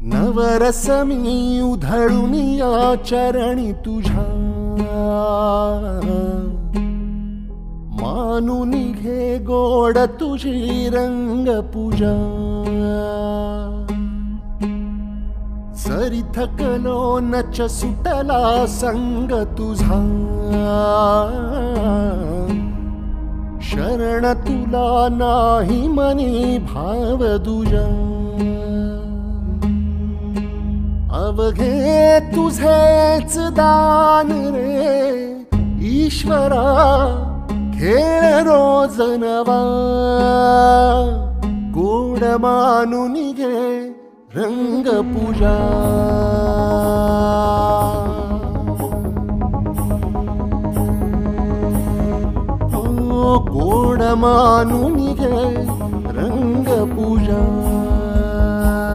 नवरस मी उधळून या चरणी तुझ्या, मानून घे गोड तुझी रंग पूजा। सरी थकलो नच सुटला संग तुझा, शरण तुला नाही मनी भाव दुजा। अवघे तुझेच दान रे ईश्वरा, खेळ रोज नवा गोड मानून घे रंग पूजा। गोड मानून घे रंग पूजा।